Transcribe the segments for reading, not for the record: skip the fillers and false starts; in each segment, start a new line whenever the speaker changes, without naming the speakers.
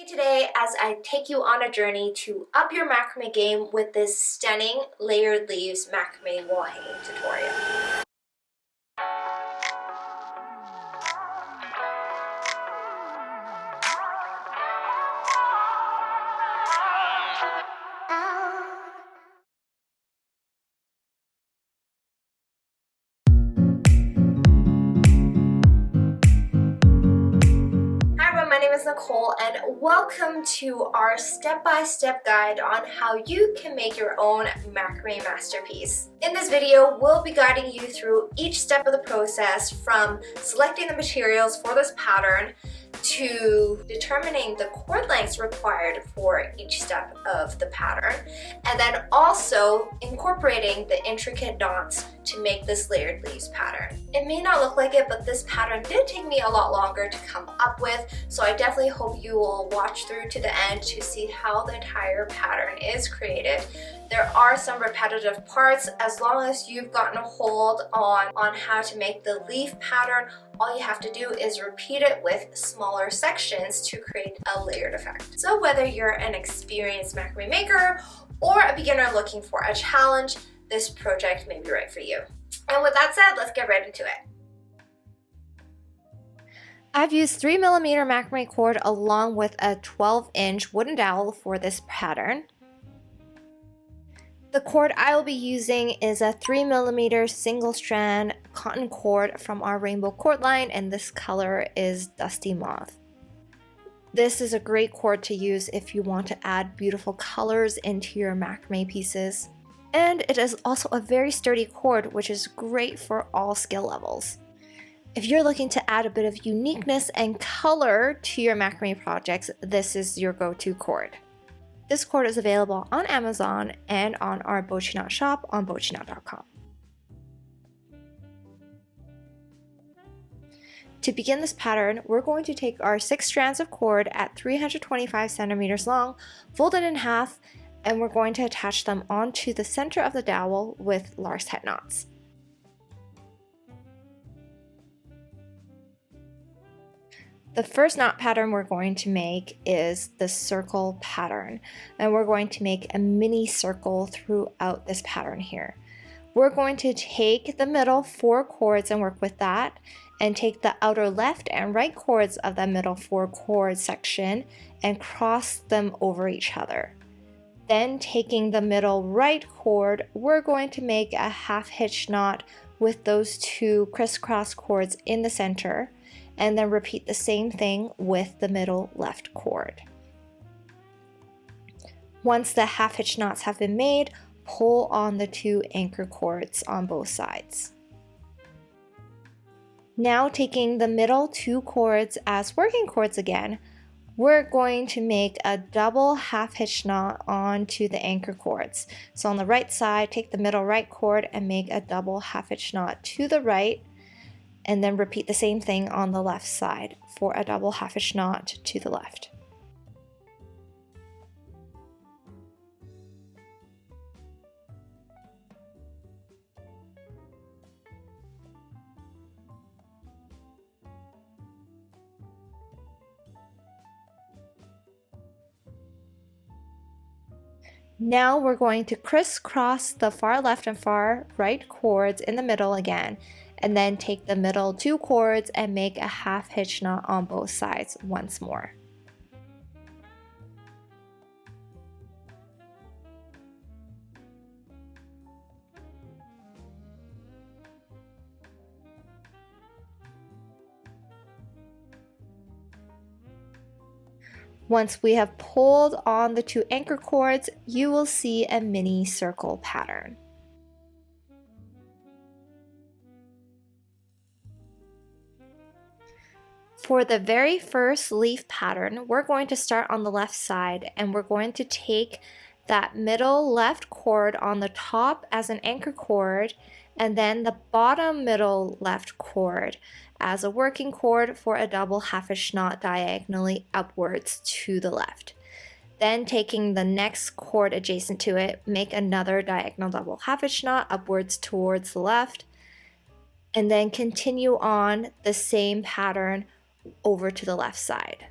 Me today as I take you on a journey to up your macrame game with this stunning layered leaves macrame wall hanging tutorial. My name is Nicole and welcome to our step-by-step guide on how you can make your own macrame masterpiece. In this video, we'll be guiding you through each step of the process, from selecting the materials for this pattern to determining the cord lengths required for each step of the pattern, and then also incorporating the intricate knots to make this layered leaves pattern. It may not look like it, but this pattern did take me a lot longer to come up with, so I definitely hope you will watch through to the end to see how the entire pattern is created. There are some repetitive parts. As long as you've gotten a hold on how to make the leaf pattern, all you have to do is repeat it with smaller sections to create a layered effect. So whether you're an experienced macrame maker or a beginner looking for a challenge, this project may be right for you. And with that said, let's get right into it. I've used 3mm macrame cord along with a 12-inch wooden dowel for this pattern. The cord I will be using is a 3mm single strand cotton cord from our rainbow cord line, and this color is Dusty Moth. This is a great cord to use if you want to add beautiful colors into your macrame pieces. And it is also a very sturdy cord, which is great for all skill levels. If you're looking to add a bit of uniqueness and color to your macrame projects, this is your go-to cord. This cord is available on Amazon and on our Bochinot shop on bochinot.com. To begin this pattern, we're going to take our 6 strands of cord at 325 centimeters long, fold it in half, and we're going to attach them onto the center of the dowel with Lark's head knots. The first knot pattern we're going to make is the circle pattern, and we're going to make a mini circle throughout this pattern here. We're going to take the middle 4 cords and work with that, and take the outer left and right cords of the middle 4 cord section and cross them over each other. Then taking the middle right cord, we're going to make a half hitch knot with those 2 crisscross cords in the center, and then repeat the same thing with the middle left cord. Once the half hitch knots have been made, pull on the 2 anchor cords on both sides. Now taking the middle 2 cords as working cords again, we're going to make a double half hitch knot onto the anchor cords. So on the right side, take the middle right cord and make a double half hitch knot to the right, and then repeat the same thing on the left side for a double half hitch knot to the left. Now we're going to crisscross the far left and far right cords in the middle again, and then take the middle 2 cords and make a half hitch knot on both sides once more. Once we have pulled on the 2 anchor cords, you will see a mini circle pattern. For the very first leaf pattern, we're going to start on the left side, and we're going to take that middle left cord on the top as an anchor cord, and then the bottom middle left cord as a working cord for a double half hitch knot diagonally upwards to the left. Then taking the next cord adjacent to it, make another diagonal double half hitch knot upwards towards the left, and then continue on the same pattern over to the left side.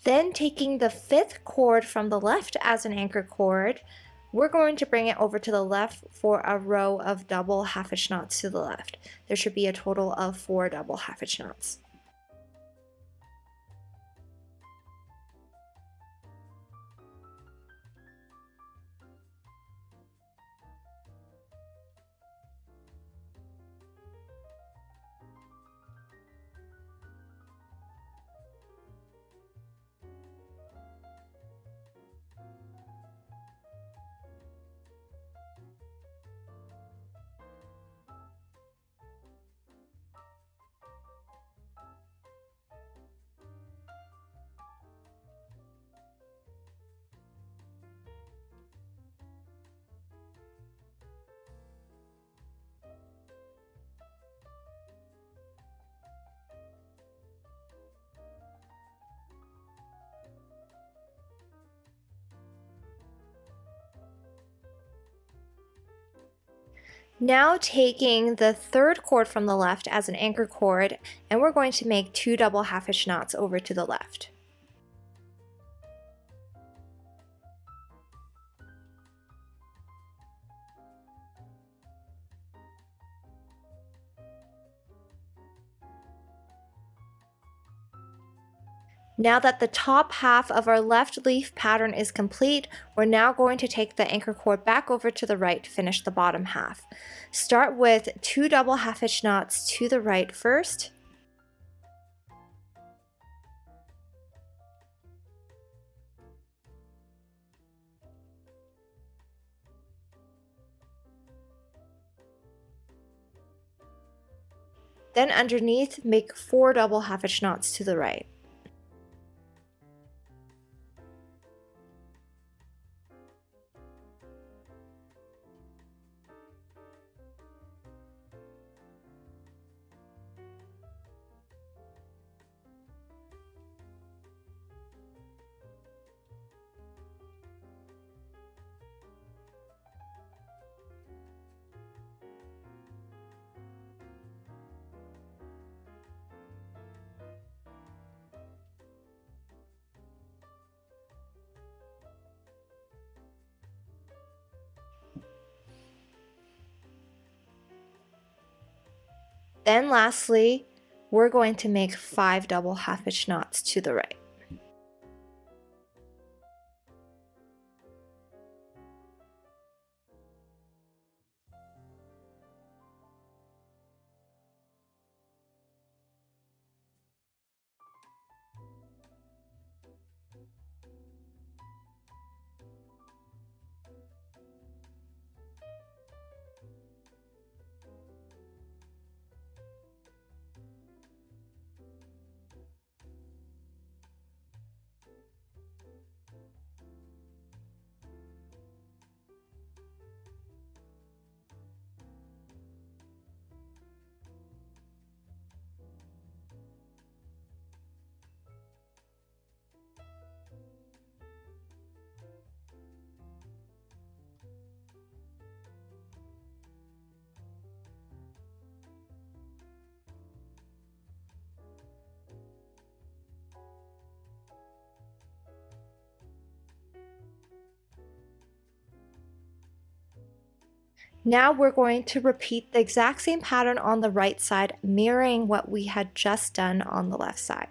Then taking the 5th cord from the left as an anchor cord, we're going to bring it over to the left for a row of double half-hitch knots to the left. There should be a total of 4 double half-hitch knots. Now taking the 3rd cord from the left as an anchor cord, and we're going to make 2 double half-hitch knots over to the left. Now that the top half of our left leaf pattern is complete, we're now going to take the anchor cord back over to the right to finish the bottom half. Start with 2 double half-hitch knots to the right first. Then underneath, make 4 double half-hitch knots to the right. Then lastly, we're going to make 5 double half-hitch knots to the right. Now we're going to repeat the exact same pattern on the right side, mirroring what we had just done on the left side.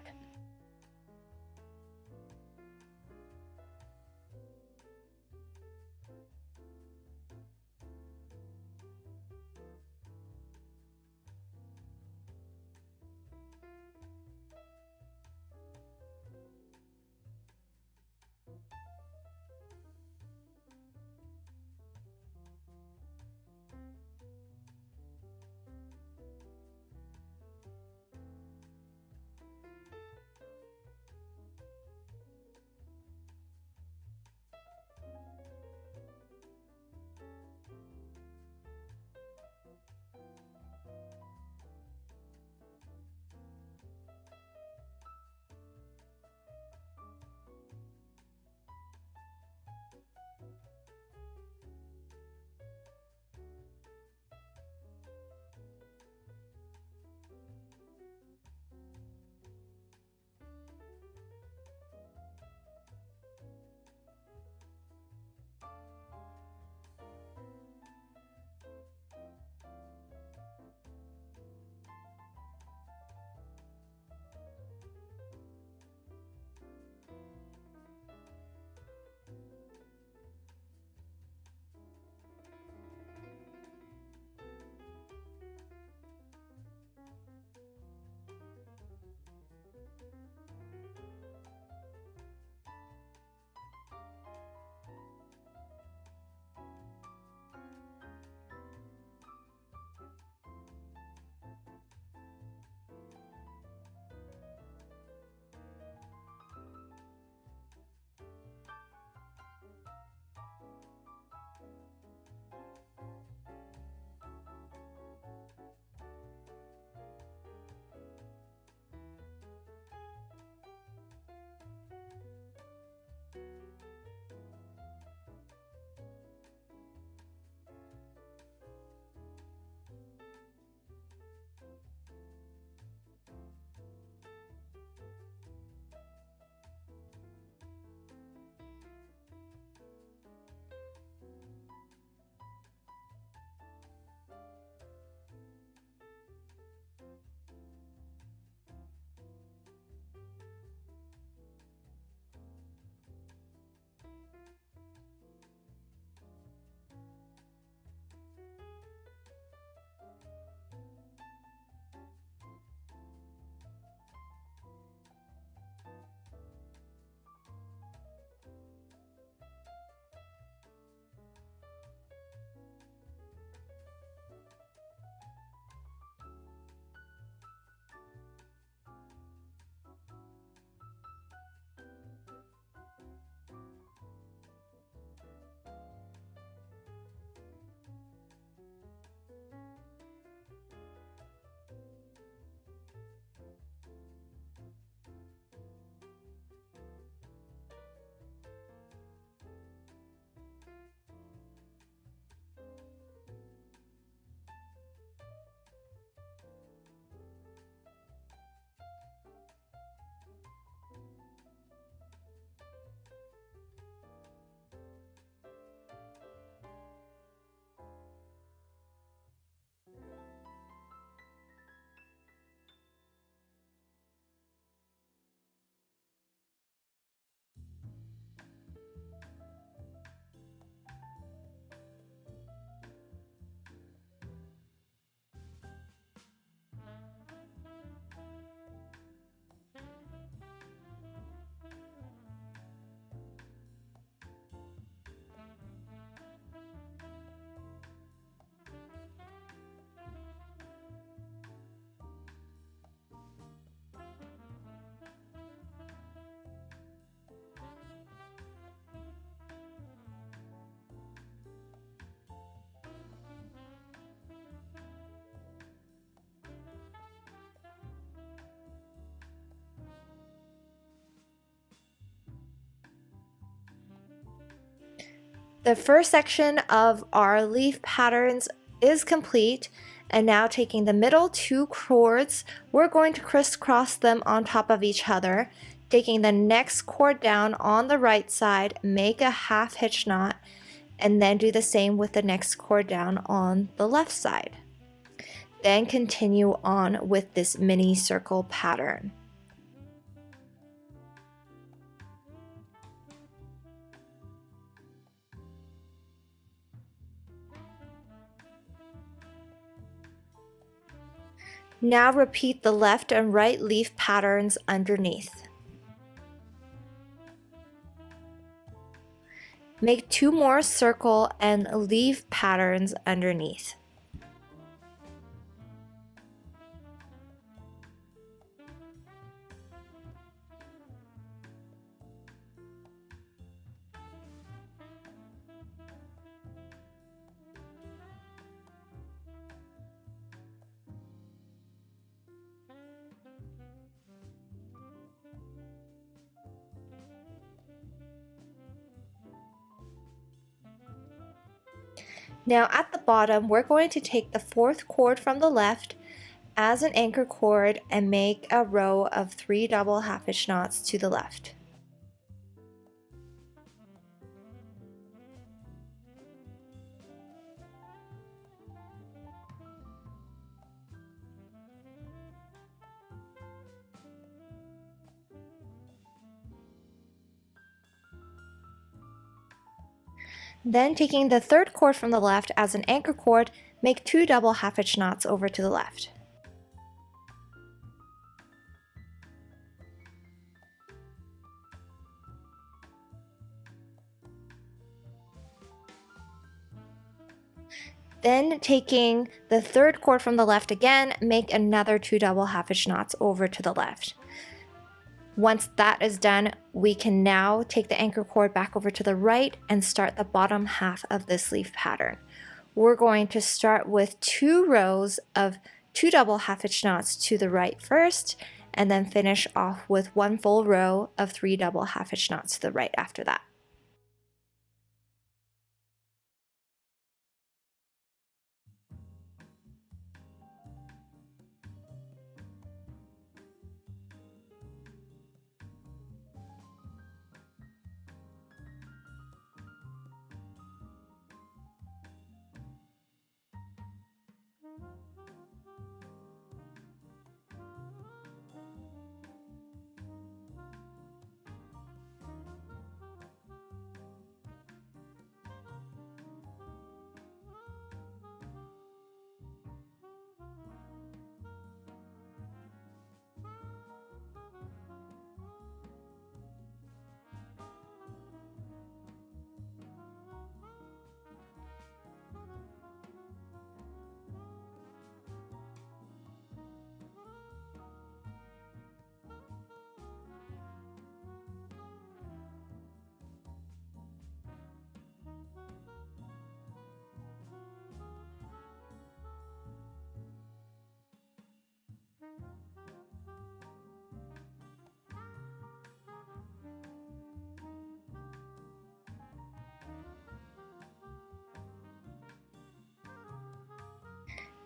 The first section of our leaf patterns is complete, and now taking the middle two cords, we're going to crisscross them on top of each other. Taking the next cord down on the right side, make a half hitch knot, and then do the same with the next cord down on the left side. Then continue on with this mini circle pattern. Now repeat the left and right leaf patterns underneath. Make two more circle and leaf patterns underneath. Now at the bottom, we're going to take the fourth cord from the left as an anchor cord and make a row of 3 double half hitch knots to the left. Then taking the third cord from the left as an anchor cord, make 2 double half hitch knots over to the left. Then taking the third cord from the left again, make another 2 double half hitch knots over to the left. Once that is done, we can now take the anchor cord back over to the right and start the bottom half of this leaf pattern. We're going to start with 2 rows of 2 double half hitch knots to the right first, and then finish off with 1 full row of 3 double half hitch knots to the right after that.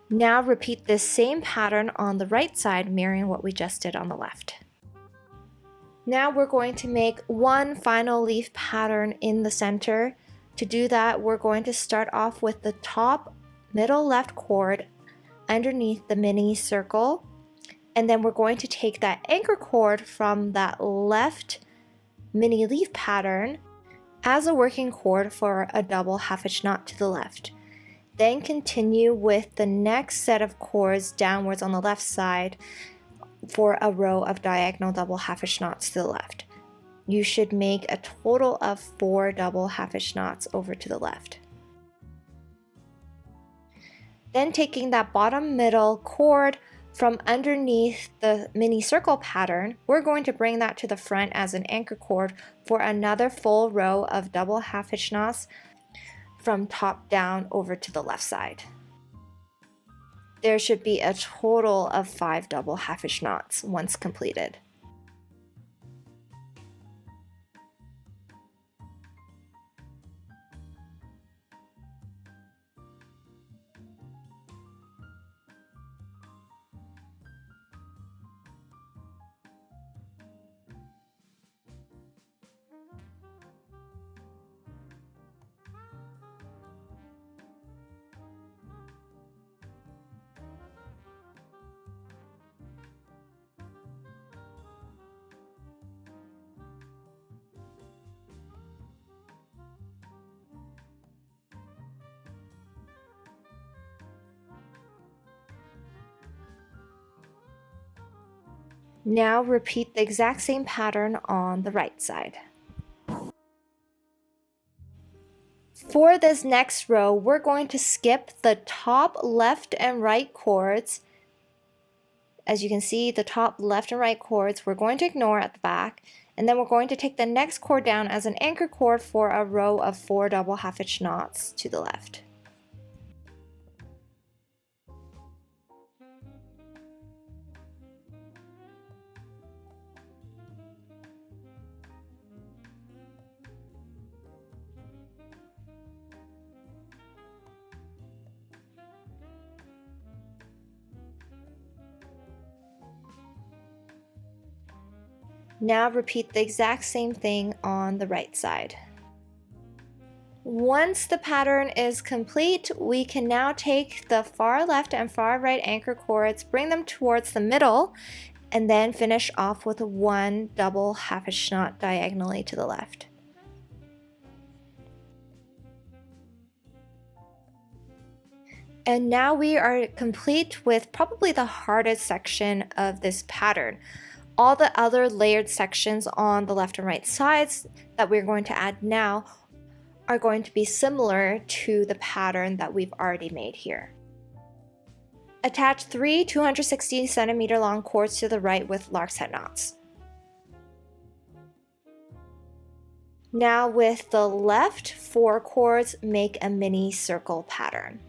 Now repeat this same pattern on the right side, mirroring what we just did on the left. Now we're going to make one final leaf pattern in the center. To do that, we're going to start off with the top middle left cord underneath the mini circle, and then we're going to take that anchor cord from that left mini leaf pattern as a working cord for a double half hitch knot to the left. Then continue with the next set of cords downwards on the left side for a row of diagonal double half hitch knots to the left. You should make a total of 4 double half hitch knots over to the left. Then taking that bottom middle cord from underneath the mini circle pattern, we're going to bring that to the front as an anchor cord for another full row of double half hitch knots from top down over to the left side. There should be a total of 5 double half hitch knots once completed. Now repeat the exact same pattern on the right side. For this next row, we're going to skip the top left and right cords. As you can see, the top left and right cords we're going to ignore at the back, and then we're going to take the next cord down as an anchor cord for a row of 4 double half-hitch knots to the left. Now repeat the exact same thing on the right side. Once the pattern is complete, we can now take the far left and far right anchor cords, bring them towards the middle, and then finish off with 1 double half-hitch knot diagonally to the left. And now we are complete with probably the hardest section of this pattern. All the other layered sections on the left and right sides that we're going to add now are going to be similar to the pattern that we've already made here. Attach 3 260 centimeter long cords to the right with lark's head knots. Now with the left 4 cords, make a mini circle pattern.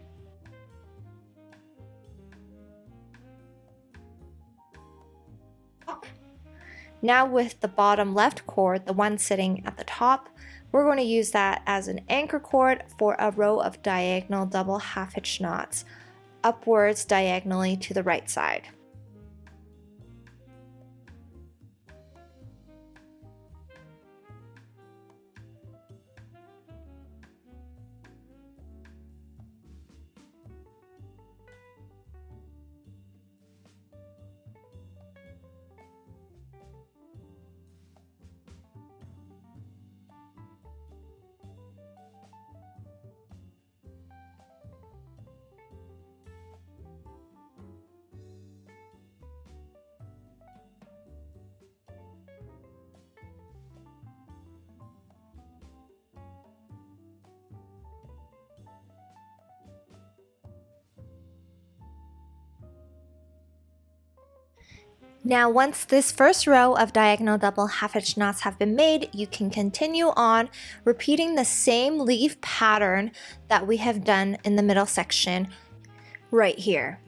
Now with the bottom left cord, the one sitting at the top, we're going to use that as an anchor cord for a row of diagonal double half-hitch knots, upwards diagonally to the right side. Now once this first row of diagonal double half-hitch knots have been made, you can continue on repeating the same leaf pattern that we have done in the middle section right here.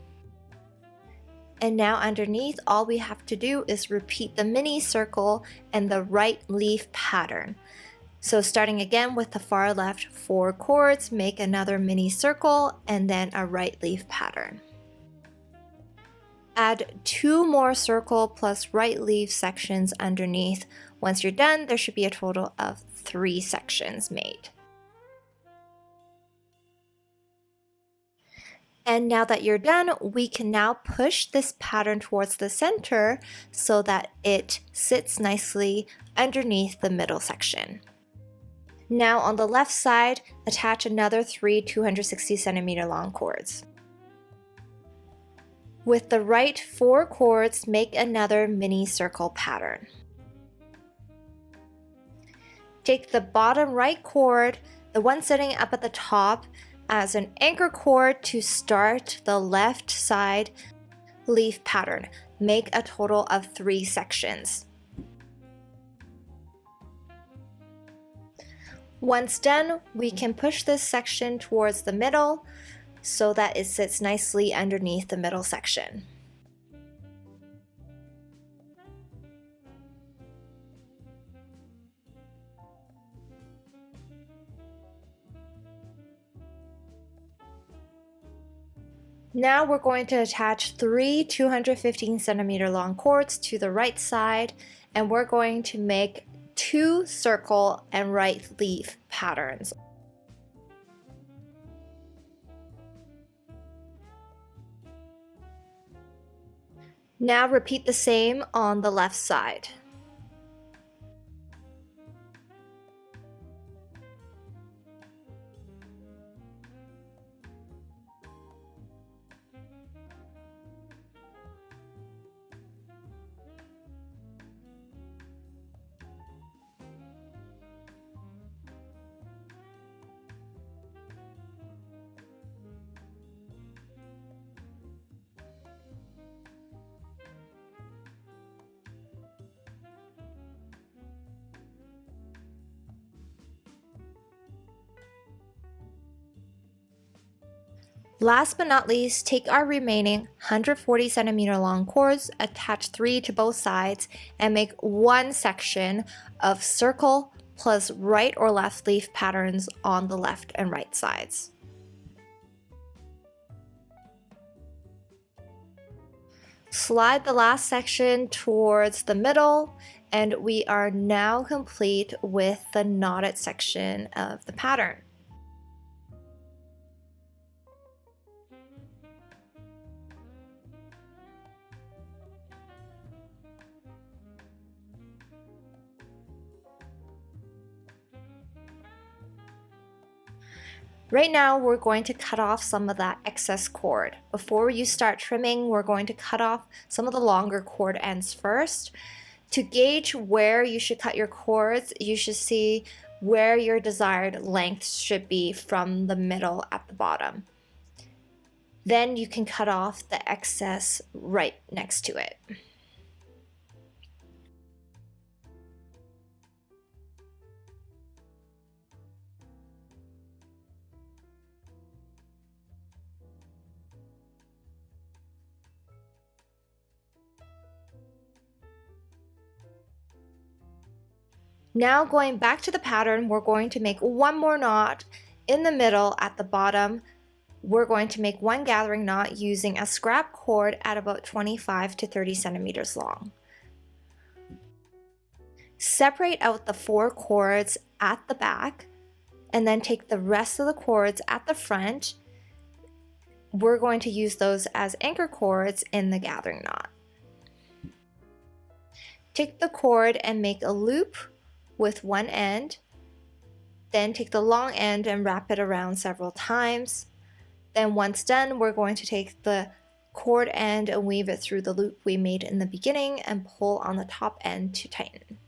And now underneath, all we have to do is repeat the mini circle and the right leaf pattern. So starting again with the far left 4 cords, make another mini circle and then a right leaf pattern. Add 2 more circle plus right leaf sections underneath. Once you're done, there should be a total of 3 sections made. And now that you're done, we can now push this pattern towards the center so that it sits nicely underneath the middle section. Now on the left side, attach another 3 260 centimeter long cords. With the right 4 cords, make another mini circle pattern. Take the bottom right cord, the one sitting up at the top, as an anchor cord to start the left side leaf pattern. Make a total of 3 sections. Once done, we can push this section towards the middle so that it sits nicely underneath the middle section. Now we're going to attach 3 215 centimeter long cords to the right side, and we're going to make 2 circle and right leaf patterns. Now repeat the same on the left side. Last but not least, take our remaining 140 centimeter long cords, attach 3 to both sides, and make one section of circle plus right or left leaf patterns on the left and right sides. Slide the last section towards the middle, and we are now complete with the knotted section of the pattern. Right now, we're going to cut off some of that excess cord. Before you start trimming, we're going to cut off some of the longer cord ends first. To gauge where you should cut your cords, you should see where your desired length should be from the middle at the bottom. Then you can cut off the excess right next to it. Now going back to the pattern, we're going to make one more knot in the middle at the bottom. We're going to make one gathering knot using a scrap cord at about 25 to 30 centimeters long. Separate out the 4 cords at the back and then take the rest of the cords at the front. We're going to use those as anchor cords in the gathering knot. Take the cord and make a loop with one end, then take the long end and wrap it around several times. Then once done, we're going to take the cord end and weave it through the loop we made in the beginning and pull on the top end to tighten.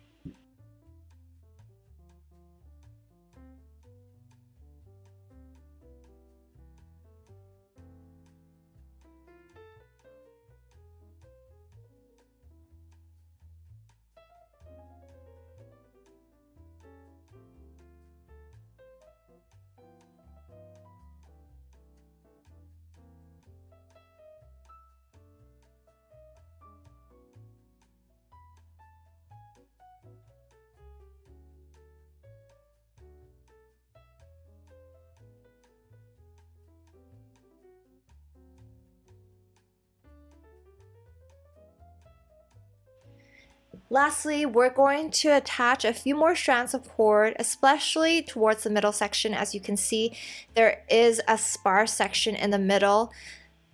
Lastly, we're going to attach a few more strands of cord, especially towards the middle section. As you can see, there is a sparse section in the middle,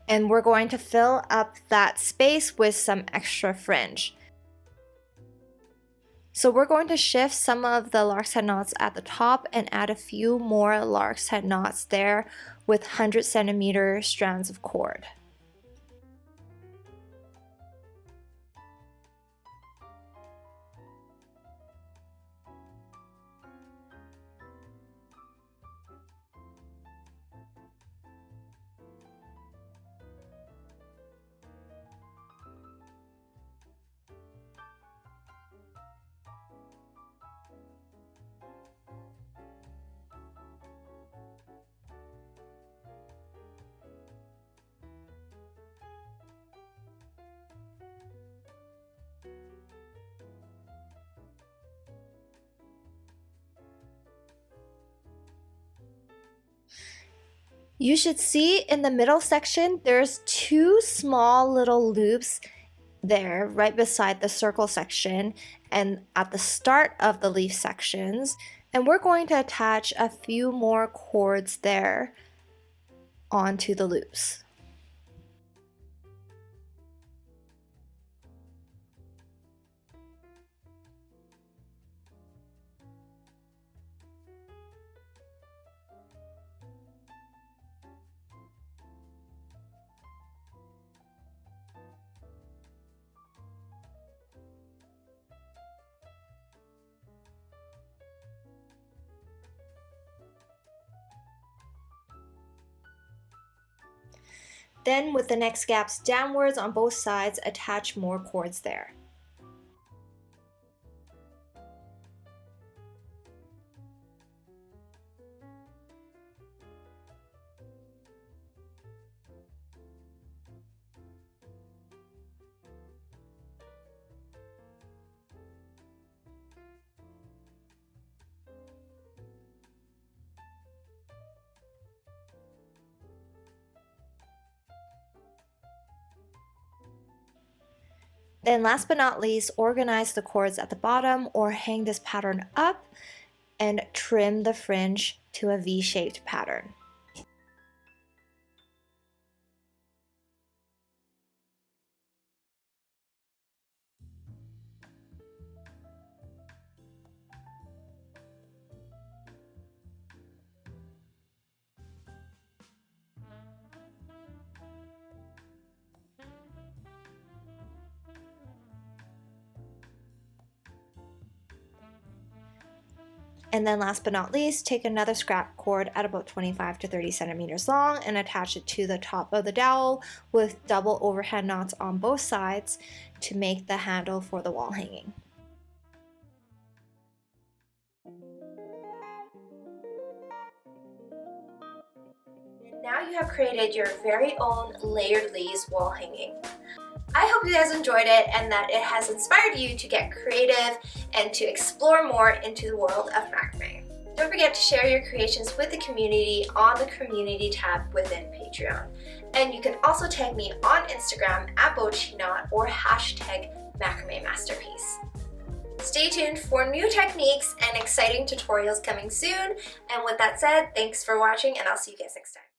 and we're going to fill up that space with some extra fringe. So we're going to shift some of the lark's head knots at the top and add a few more lark's head knots there with 100 centimeter strands of cord. You should see in the middle section, there's 2 small little loops there right beside the circle section and at the start of the leaf sections. And we're going to attach a few more cords there onto the loops. Then with the next gaps downwards on both sides, attach more cords there. And last but not least, organize the cords at the bottom or hang this pattern up and trim the fringe to a V-shaped pattern. And then last but not least, take another scrap cord at about 25 to 30 centimeters long and attach it to the top of the dowel with double overhand knots on both sides to make the handle for the wall hanging. Now you have created your very own layered leaves wall hanging. I hope you guys enjoyed it and that it has inspired you to get creative and to explore more into the world of macrame. Don't forget to share your creations with the community on the community tab within Patreon. And you can also tag me on Instagram at @bochinot or hashtag macrame masterpiece. Stay tuned for new techniques and exciting tutorials coming soon. And with that said, thanks for watching and I'll see you guys next time.